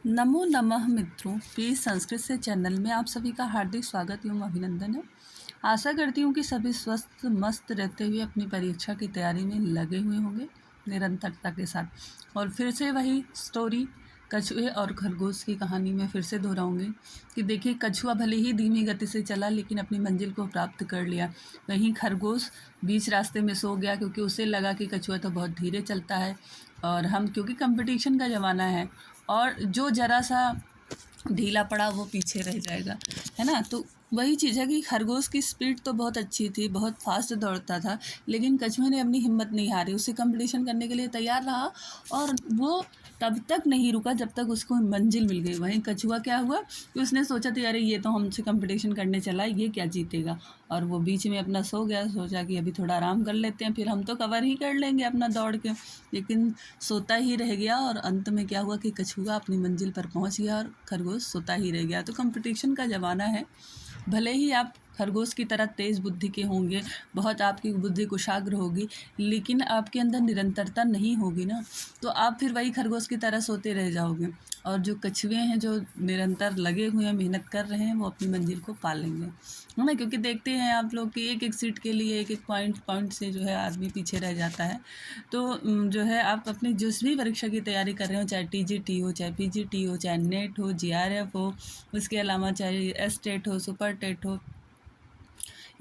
नमो नमः मित्रों, प्लीज़ संस्कृत से चैनल में आप सभी का हार्दिक स्वागत एवं अभिनंदन है। आशा करती हूँ कि सभी स्वस्थ मस्त रहते हुए अपनी परीक्षा की तैयारी में लगे हुए होंगे निरंतरता के साथ। और फिर से वही स्टोरी कछुए और खरगोश की कहानी में फिर से दोहराऊंगी कि देखिए, कछुआ भले ही धीमी गति से चला लेकिन अपनी मंजिल को प्राप्त कर लिया। वहीं खरगोश बीच रास्ते में सो गया क्योंकि उसे लगा कि कछुआ तो बहुत धीरे चलता है और हम क्योंकि कंपटीशन का ज़माना है और जो ज़रा सा ढीला पड़ा वो पीछे रह जाएगा, है ना। तो वही चीज़ है कि खरगोश की स्पीड तो बहुत अच्छी थी, बहुत फास्ट दौड़ता था, लेकिन कछुए ने अपनी हिम्मत नहीं हारी, उसे कंपटीशन करने के लिए तैयार रहा और वो तब तक नहीं रुका जब तक उसको मंजिल मिल गई। वहीं कछुआ क्या हुआ कि उसने सोचा था अरे ये तो हमसे कंपटीशन करने चला है, ये क्या जीतेगा, और वो बीच में अपना सो गया। सोचा कि अभी थोड़ा आराम कर लेते हैं, फिर हम तो कवर ही कर लेंगे अपना दौड़ के, लेकिन सोता ही रह गया। और अंत में क्या हुआ कि कछुआ अपनी मंजिल पर पहुंच गया और खरगोश सोता ही रह गया। तो कंपटीशन का ज़माना है, भले ही आप खरगोश की तरह तेज़ बुद्धि के होंगे, बहुत आपकी बुद्धि कुशाग्र होगी, लेकिन आपके अंदर निरंतरता नहीं होगी ना, तो आप फिर वही खरगोश की तरह सोते रह जाओगे। और जो कछुए हैं, जो निरंतर लगे हुए हैं, मेहनत कर रहे हैं, वो अपनी मंजिल को पा लेंगे, है ना। क्योंकि देखते हैं आप लोग कि एक एक सीट के लिए एक एक पॉइंट से जो है आदमी पीछे रह जाता है। तो जो है आप अपनी जिस भी परीक्षा की तैयारी कर रहे हो, चाहे टीजीटी हो, चाहे पीजीटी हो, चाहे नेट हो, जीआरएफ हो, उसके अलावा चाहे एसटेट हो, सुपर टेट हो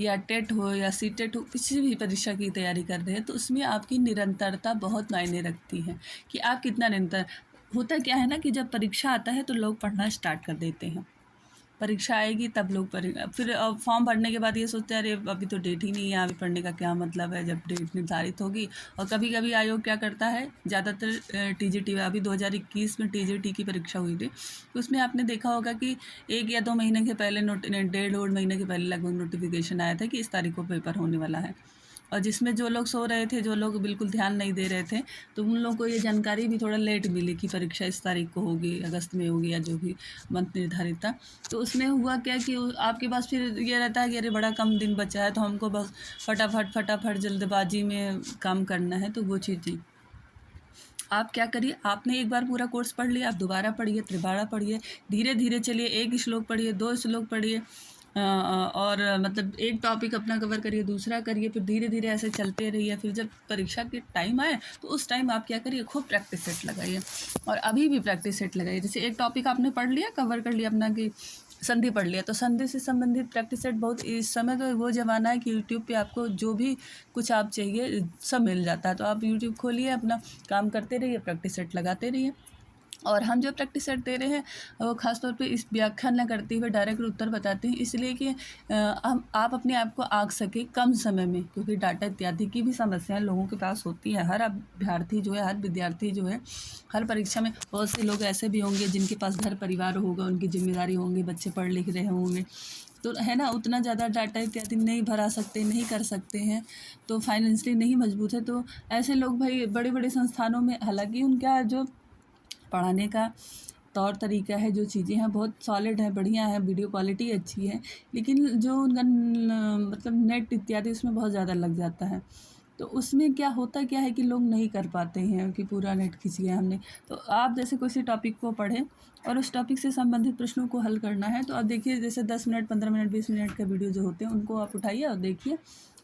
या टेट हो या सीटेट हो, किसी भी परीक्षा की तैयारी कर रहे हैं तो उसमें आपकी निरंतरता बहुत मायने रखती है कि आप कितना निरंतर। होता क्या है ना कि जब परीक्षा आता है तो लोग पढ़ना स्टार्ट कर देते हैं, परीक्षा आएगी तब लोग फिर फॉर्म भरने के बाद ये सोचते हैं अरे अभी तो डेट ही नहीं है, अभी पढ़ने का क्या मतलब है जब डेट निर्धारित होगी। और कभी कभी आयोग क्या करता है, ज़्यादातर टीजीटी, अभी 2021 में टीजीटी की परीक्षा हुई थी, तो उसमें आपने देखा होगा कि 1 या 2 महीने के पहले 1.5 महीने के पहले लगभग नोटिफिकेशन आया था कि इस तारीख को पेपर होने वाला है। और जिसमें जो लोग सो रहे थे, जो लोग बिल्कुल ध्यान नहीं दे रहे थे, तो उन लोगों को ये जानकारी भी थोड़ा लेट मिली कि परीक्षा इस तारीख को होगी, अगस्त में होगी या जो भी मंथ निर्धारित था। तो उसमें हुआ क्या कि आपके पास फिर ये रहता है कि अरे बड़ा कम दिन बचा है तो हमको बस फटाफट जल्दबाजी में काम करना है। तो वो चीज़ थी, आप क्या करिए, आपने एक बार पूरा कोर्स पढ़ लिया, आप दोबारा पढ़िए, त्रिबारा पढ़िए, धीरे धीरे चलिए, 1 श्लोक पढ़िए, 2 श्लोक पढ़िए, और मतलब एक टॉपिक अपना कवर करिए, दूसरा करिए, फिर धीरे धीरे ऐसे चलते रहिए। फिर जब परीक्षा के टाइम आए तो उस टाइम आप क्या करिए, खूब प्रैक्टिस सेट लगाइए। और अभी भी प्रैक्टिस सेट लगाइए, जैसे एक टॉपिक आपने पढ़ लिया, कवर कर लिया अपना कि संधि पढ़ लिया, तो संधि से संबंधित प्रैक्टिस सेट बहुत, इस समय तो वो ज़माना है कि यूट्यूब पे आपको जो भी कुछ आप चाहिए सब मिल जाता है। तो आप यूट्यूब खोलिए, अपना काम करते रहिए, प्रैक्टिस सेट लगाते रहिए। और हम जो प्रैक्टिस सेट दे रहे हैं वो ख़ासतौर पे इस व्याख्यान न करते हुए डायरेक्ट उत्तर बताते हैं, इसलिए कि हम आप अपने आप को आंक सके कम समय में, क्योंकि डाटा इत्यादि की भी समस्याएं लोगों के पास होती है। हर अभ्यर्थी जो है, हर विद्यार्थी जो है, हर परीक्षा में बहुत से लोग ऐसे भी होंगे जिनके पास घर परिवार होगा, उनकी जिम्मेदारी होंगी, बच्चे पढ़ लिख रहे होंगे, तो है ना, उतना ज़्यादा डाटा इत्यादि नहीं भरा सकते, नहीं कर सकते हैं, तो फाइनेंशियली नहीं मजबूत है। तो ऐसे लोग भाई बड़े बड़े संस्थानों में, हालांकि उनका जो पढ़ाने का तौर तरीका है, जो चीज़ें हैं बहुत सॉलिड है, बढ़िया है, वीडियो क्वालिटी अच्छी है, लेकिन जो उनका मतलब नेट इत्यादि उसमें बहुत ज़्यादा लग जाता है। तो उसमें क्या होता क्या है कि लोग नहीं कर पाते हैं कि पूरा नेट खींच गया हमने। तो आप जैसे किसी टॉपिक को पढ़ें और उस टॉपिक से संबंधित प्रश्नों को हल करना है, तो आप देखिए जैसे 10 मिनट, 15 मिनट, 20 मिनट के वीडियो जो होते हैं उनको आप उठाइए और देखिए।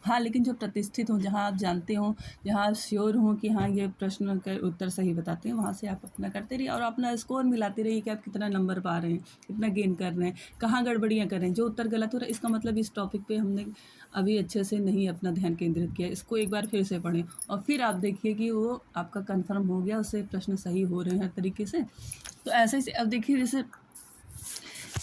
हाँ, लेकिन जो प्रतिष्ठित हों, जहाँ आप जानते हों, जहाँ आप श्योर हों कि हाँ ये प्रश्न का उत्तर सही बताते हैं, वहाँ से आप अपना करते रहिए और अपना स्कोर मिलाते रहिए कि आप कितना नंबर पा रहे हैं, कितना गेन कर रहे हैं, कहाँ गड़बड़ियाँ कर रहे हैं। जो उत्तर गलत हो रहा है इसका मतलब इस टॉपिक पे हमने अभी अच्छे से नहीं अपना ध्यान केंद्रित किया, इसको एक बार फिर से पढ़ें और फिर आप देखिए कि वो आपका कन्फर्म हो गया, उससे प्रश्न सही हो रहे हैं हर तरीके से। तो ऐसे ही अब देखिए, जैसे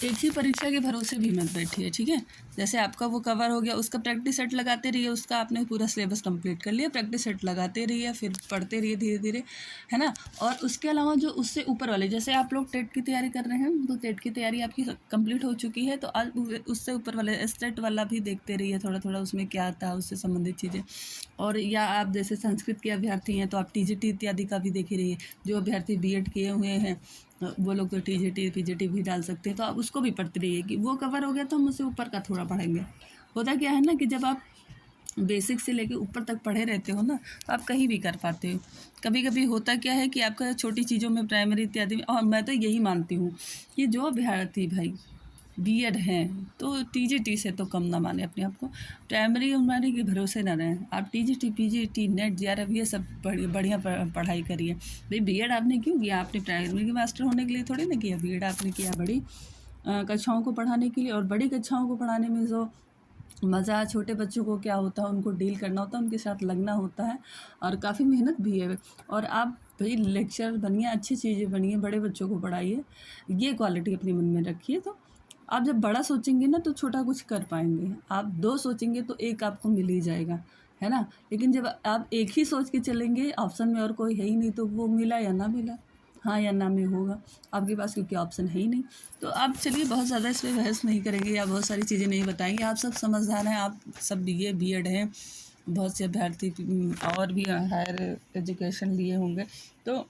एक ही परीक्षा के भरोसे भी मत बैठिए, ठीक है। जैसे आपका वो कवर हो गया, उसका प्रैक्टिस सेट लगाते रहिए, उसका आपने पूरा सिलेबस कंप्लीट कर लिया, प्रैक्टिस सेट लगाते रहिए, फिर पढ़ते रहिए धीरे धीरे, है ना। और उसके अलावा जो उससे ऊपर वाले, जैसे आप लोग टेट की तैयारी कर रहे हैं तो टेट की तैयारी आपकी कंप्लीट हो चुकी है, तो आज उससे ऊपर वाले स्टेट वाला भी देखते रहिए थोड़ा थोड़ा, उसमें क्या आता है, उससे संबंधित चीज़ें। और या आप जैसे संस्कृत के अभ्यर्थी हैं तो आप टीजीटी इत्यादि का भी देखे रहिए। जो अभ्यर्थी बीएड किए हुए हैं वो लोग तो टीजीटी पीजीटी भी डाल सकते हैं, तो आप उसको भी पढ़ते रहिए कि वो कवर हो गया तो हम उससे ऊपर का थोड़ा पढ़ेंगे। होता क्या है ना कि जब आप बेसिक से लेके ऊपर तक पढ़े रहते हो ना, तो आप कहीं भी कर पाते हो। कभी कभी होता क्या है कि आपका छोटी चीज़ों में, प्राइमरी इत्यादि में, और मैं तो यही मानती हूँ कि जो अभ्यर्थी भाई बीएड हैं तो टीजीटी से तो कम ना माने अपने आप को। प्राइमरी उमरी के भरोसे ना रहें आप। टीजीटी, पीजीटी, नेट, जेआरएफ ये सब बढ़िया पढ़ाई करिए। भाई बीएड आपने क्यों किया? आपने प्राइमरी के मास्टर होने के लिए थोड़ी ना किया। बीएड आपने किया बड़ी कक्षाओं को पढ़ाने के लिए, और बड़ी कक्षाओं को पढ़ाने में जो मज़ा, छोटे बच्चों को क्या होता है, उनको डील करना होता है, उनके साथ लगना होता है, और काफ़ी मेहनत भी है। और आप भाई लेक्चर बनिए, अच्छी चीज़ें बनिए, बड़े बच्चों को पढ़ाइए, ये क्वालिटी अपने मन में रखिए। तो आप जब बड़ा सोचेंगे ना तो छोटा कुछ कर पाएंगे। आप दो सोचेंगे तो एक आपको मिल ही जाएगा, है ना। लेकिन जब आप एक ही सोच के चलेंगे, ऑप्शन में और कोई है ही नहीं, तो वो मिला या ना मिला, हाँ या ना में होगा आपके पास, क्योंकि ऑप्शन है ही नहीं। तो आप चलिए बहुत ज़्यादा इस पर बहस नहीं करेंगे या बहुत सारी चीज़ें नहीं बताएंगे। आप सब समझदार हैं, आप सब बीए बीएड हैं, बहुत से अभ्यर्थी और भी हायर एजुकेशन लिए होंगे, तो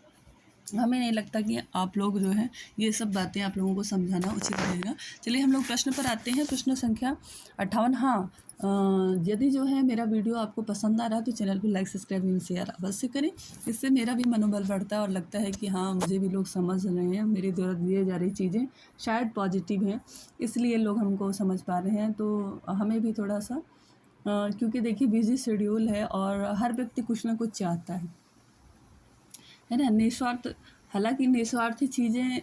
हमें नहीं लगता कि आप लोग जो हैं ये सब बातें आप लोगों को समझाना उचित रहेगा। चलिए हम लोग प्रश्न पर आते हैं। प्रश्न संख्या 58। हाँ, यदि जो है मेरा वीडियो आपको पसंद आ रहा है तो चैनल को लाइक, सब्सक्राइब एवं शेयर अवश्य करें। इससे मेरा भी मनोबल बढ़ता है और लगता है कि हाँ, मुझे भी लोग समझ रहे हैं, मेरे द्वारा दिए जा रही चीज़ें शायद पॉजिटिव हैं, इसलिए लोग हमको समझ पा रहे हैं। तो हमें भी थोड़ा सा क्योंकि देखिए बिजी शेड्यूल है और हर व्यक्ति कुछ ना कुछ चाहता है ना, निस्वार्थ। हालांकि निस्वार्थी चीज़ें,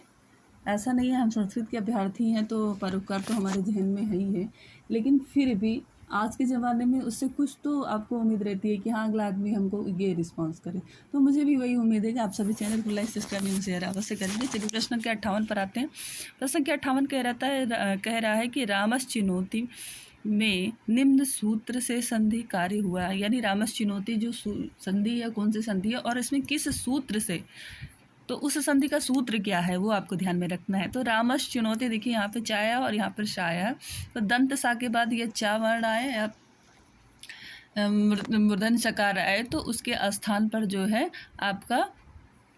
ऐसा नहीं है हम संस्कृत के अभ्यर्थी हैं तो परोपकार तो हमारे जहन में है ही है, लेकिन फिर भी आज के ज़माने में उससे कुछ तो आपको उम्मीद रहती है कि हाँ, अगला आदमी हमको ये रिस्पॉन्स करे। तो मुझे भी वही उम्मीद है कि आप सभी चैनल को लाइक, सब्सक्राइब एवं शेयर अवश्य करेंगे। चलिए प्रश्न संख्या 58 पर आते हैं। प्रश्न संख्या 58 कह रहा है कि रामस चिनोती में निम्न सूत्र से संधि कार्य हुआ है। यानी रामस चिनोती जो संधि है, कौन सी संधि है और इसमें किस सूत्र से, तो उस संधि का सूत्र क्या है वो आपको ध्यान में रखना है। तो रामस चुनौती, देखिए यहाँ पे चाया और यहाँ पर शाया है, तो दंत सा के बाद ये चा वर्ण आए या मूर्धन्य सकार आए तो उसके स्थान पर जो है आपका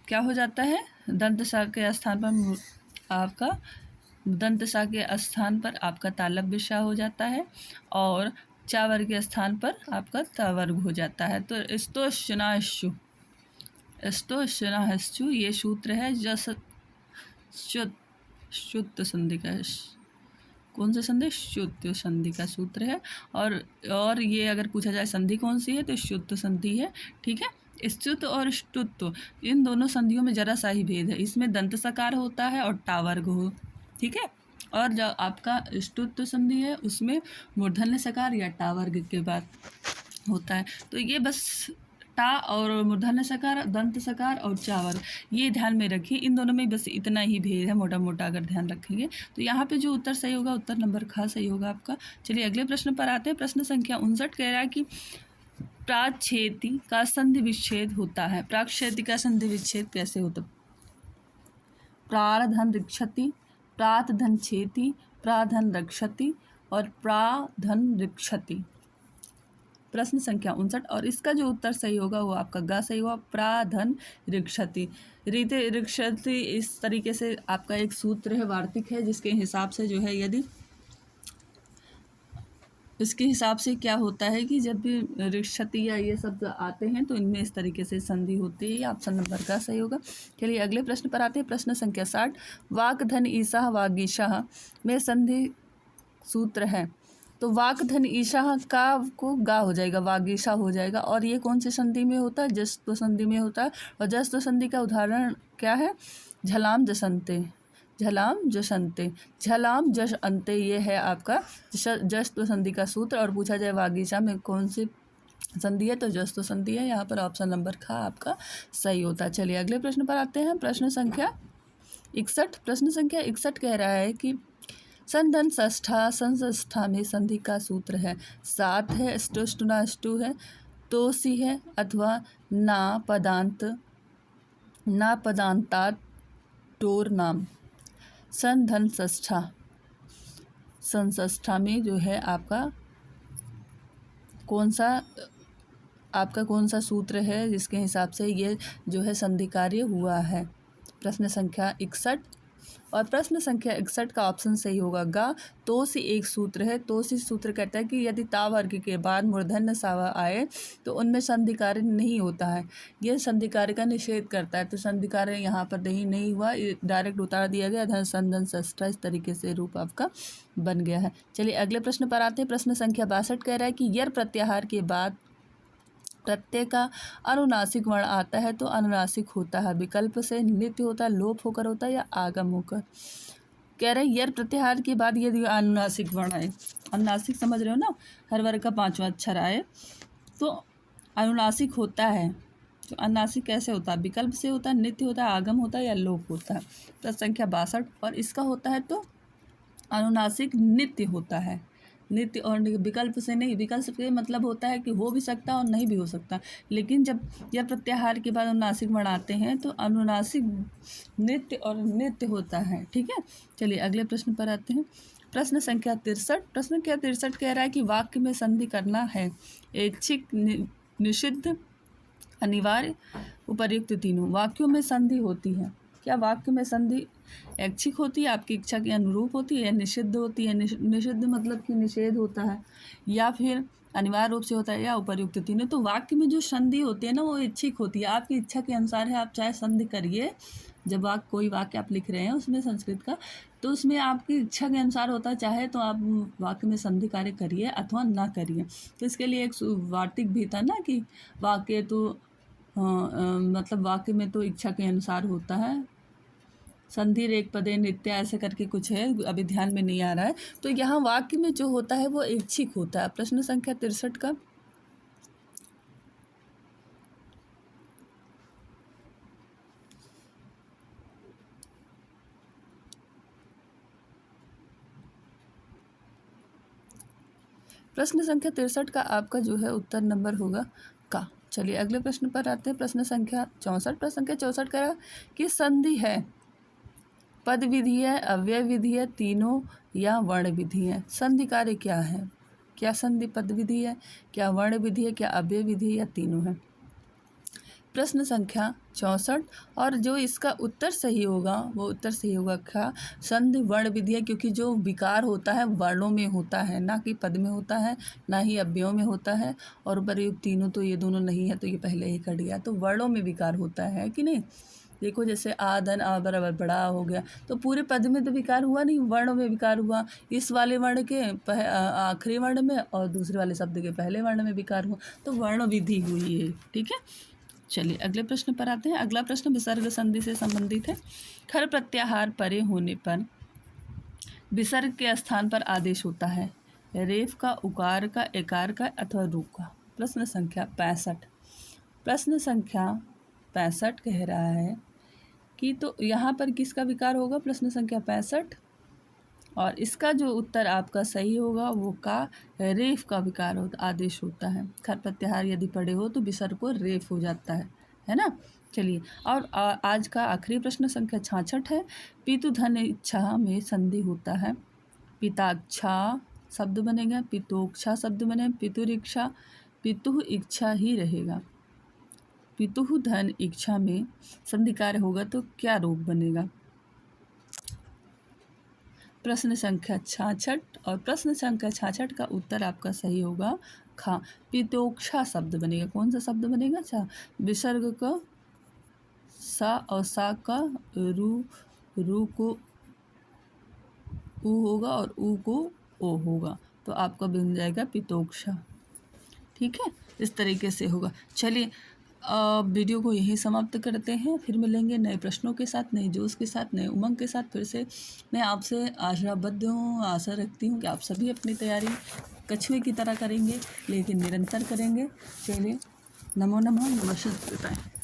क्या हो जाता है, दंत सा के स्थान पर आपका दंत सा के स्थान पर आपका तालव्य सा हो जाता है और चा वर्ग के स्थान पर आपका ता वर्ग हो जाता है। तो स्तोशनाशु, स्तोशनाहश्चु ये सूत्र है। जस शुद्ध संधि का, कौन सा संधि? शुद्ध संधि का सूत्र है। और ये अगर पूछा जाए संधि कौन सी है तो शुद्ध संधि है। ठीक है, स्तुत और ष्टुत्व इन दोनों संधियों में जरा सा ही भेद है। इसमें दंत सकार होता है और टावर्ग हो, ठीक है। और जो आपका ष्टुत्व संधि है उसमें मूर्धन्य सकार या टावर्ग के बाद होता है। तो ये बस टा और मूर्धन्य सकार, दंत सकार और चावर, ये ध्यान में रखिए। इन दोनों में बस इतना ही भेद है, मोटा मोटा अगर ध्यान रखेंगे तो यहाँ पे जो उत्तर सही होगा, उत्तर नंबर ख सही होगा आपका। चलिए अगले प्रश्न पर आते हैं। प्रश्न संख्या 59 कह रहा है कि प्राक्षेति का संधि विच्छेद होता है। प्राक्षेति का संधि विच्छेद कैसे होता? प्रारधन ऋक्षति, प्रातधन छेति, प्राधन रक्षति और प्राधन ऋक्षति। प्रश्न संख्या 59 और इसका जो उत्तर सही होगा वो आपका ग सही होगा, प्राधन ऋक्षति। रीते ऋक्षति इस तरीके से आपका एक सूत्र है, वार्तिक है, जिसके हिसाब से जो है यदि इसके हिसाब से क्या होता है कि जब भी ऋक्षति या ये शब्द आते हैं तो इनमें इस तरीके से संधि होती है। ऑप्शन नंबर का सही होगा। चलिए अगले प्रश्न पर आते हैं। प्रश्न संख्या 60 वाक धन ईसा वागीशा में संधि सूत्र है। तो वाक धन ईशा का को गा हो जाएगा, वागीशा हो जाएगा। और ये कौन सी संधि में होता है? जस्त्व संधि में होता है। और जस्त्व संधि का उदाहरण क्या है? झलाम जसंते, झलाम जसंते, झलाम जश अंते, ये है आपका जस्त्व संधि का सूत्र। और पूछा जाए वागीशा में कौन सी संधि है तो जस्त्व संधि है। यहाँ पर ऑप्शन नंबर ख आपका सही होता है। चलिए अगले प्रश्न पर आते हैं। प्रश्न संख्या 61। प्रश्न संख्या 61 कह रहा है कि संधन षष्ठा संष्ठा में संधि का सूत्र है। सात है, स्टुष्टुनाष्टु है, तोसी है अथवा ना पदांतात टोर नाम। संधन षष्ठा, संष्ठा में जो है आपका कौन सा सूत्र है जिसके हिसाब से ये जो है संधि कार्य हुआ है? प्रश्न संख्या 61 और प्रश्न संख्या 61 का ऑप्शन सही होगा गा। तो सी एक सूत्र है। तो सी सूत्र कहता है कि यदि ता वर्ग के बाद मूर्धन्य सावा आए तो उनमें संधि कार्य नहीं होता है। यह संधि कार्य का निषेध करता है। तो संधि कार्य यहाँ पर नहीं हुआ, डायरेक्ट उतार दिया गया, धन संधन षष्ठा, इस तरीके से रूप आपका बन गया है। चलिए अगले प्रश्न पर आते हैं। प्रश्न संख्या 62 कह रहा है कि यर प्रत्याहार के बाद प्रत्यय का अनुनासिक वर्ण आता है तो अनुनासिक होता है, विकल्प से नित्य होता है, लोप होकर होता है या आगम होकर। कह रहे हैं यर प्रत्याहार के बाद यदि अनुनासिक वर्ण आए, अनुनासिक समझ रहे हो ना, हर वर्ग का 5वां अक्षर आए तो अनुनासिक होता है। तो अनुनासिक कैसे होता है? विकल्प से होता है, नित्य होता है, आगम होता है या लोप होता है। प्रश्न संख्या 62 और इसका होता है तो अनुनासिक नित्य होता है। नित्य और विकल्प से नहीं, विकल्प से मतलब होता है कि हो भी सकता है और नहीं भी हो सकता, लेकिन जब यह प्रत्याहार के बाद अनुनासिक वर्ण आते हैं तो अनुनासिक नित्य और नित्य होता है। ठीक है, चलिए अगले प्रश्न पर आते हैं। प्रश्न संख्या 63। प्रश्न संख्या 63 कह रहा है कि वाक्य में संधि करना है ऐच्छिक, निषिद्ध, अनिवार्य, उपर्युक्त तीनों। वाक्यों में संधि होती है। क्या वाक्य में संधि ऐच्छिक होती है, आपकी इच्छा के अनुरूप होती है, या निषिद्ध होती है? निषिद्ध मतलब कि निषेध होता है, या फिर अनिवार्य रूप से होता है, या उपर्युक्त तीनों। तो वाक्य में जो संधि होती है ना वो ऐच्छिक होती है, आपकी इच्छा के अनुसार है, आप चाहे संधि करिए। जब कोई वाक्य आप लिख रहे हैं उसमें संस्कृत का, तो उसमें आपकी इच्छा के अनुसार होता है, चाहे तो आप वाक्य में संधि कार्य करिए अथवा ना करिए। तो इसके लिए एक वार्तिक भी था ना कि वाक्य तो मतलब वाक्य में तो इच्छा के अनुसार होता है, संधि रेख पदे नित्य ऐसे करके कुछ है, अभी ध्यान में नहीं आ रहा है। तो यहाँ वाक्य में जो होता है वो ऐच्छिक होता है। प्रश्न संख्या 63 का प्रश्न संख्या 63 का आपका जो है उत्तर नंबर होगा का। चलिए अगले प्रश्न पर आते हैं। प्रश्न संख्या 64। प्रश्न संख्या 64 का कि संधि है पद विधि है, अव्यय विधि है, तीनों या वर्ण विधि है। संधि कार्य क्या है? क्या संधि पद विधि है, क्या वर्ण विधि है, क्या अव्यय विधि है, या तीनों है? प्रश्न संख्या 64 और जो इसका उत्तर सही होगा वो उत्तर सही होगा क्या, संधि वर्ण विधि है, क्योंकि जो विकार होता है वर्णों में होता है, ना कि पद में होता है, ना ही अव्ययों में होता है। और प्रयुक्त तीनों तो ये दोनों नहीं है, तो ये पहले ही कट गया। तो वर्णों में विकार होता है कि नहीं? देखो जैसे आ धन आ बराबर बड़ा हो गया, तो पूरे पद में तो विकार हुआ नहीं, वर्णों में विकार हुआ। इस वाले वर्ण के आखिरी वर्ण में और दूसरे वाले शब्द के पहले वर्ण में विकार हुआ, तो वर्ण विधि हुई है। ठीक है, चलिए अगले प्रश्न पर आते हैं। अगला प्रश्न विसर्ग संधि से संबंधित है। खर प्रत्याहार परे होने पर विसर्ग के स्थान पर आदेश होता है, रेफ का, उकार का, एकार का अथवा रू का। प्रश्न संख्या 65। प्रश्न संख्या 65 कह रहा है कि तो यहाँ पर किसका विकार होगा? प्रश्न संख्या 65 और इसका जो उत्तर आपका सही होगा वो का, रेफ का विकार होता आदेश होता है। खर प्रत्याहार यदि पड़े हो तो विसर्ग को रेफ हो जाता है ना। चलिए और आज का आखिरी प्रश्न संख्या 66 है। पितु धन इच्छा में संधि होता है, पिताक्षा शब्द बनेगा, पितोक्षा शब्द बने, पितुरिक्षा, पितु इच्छा ही रहेगा। पितु धन इच्छा में संधि कार्य होगा तो क्या रूप बनेगा? प्रश्न संख्या 66 और प्रश्न संख्या 66 का उत्तर आपका सही होगा खा, पितोक्षा शब्द बनेगा। कौन सा शब्द बनेगा? सा। विसर्ग का सा और सा का रू को ऊ होगा और ऊ को ओ होगा, तो आपका बन जाएगा पितोक्षा। ठीक है, इस तरीके से होगा। चलिए वीडियो को यहीं समाप्त करते हैं, फिर मिलेंगे नए प्रश्नों के साथ, नए जोश के साथ, नए उमंग के साथ। फिर से मैं आपसे आशाबद्ध हूँ, आशा रखती हूँ कि आप सभी अपनी तैयारी कछुए की तरह करेंगे, लेकिन निरंतर करेंगे। चलिए नमो नमः, नमस्ते।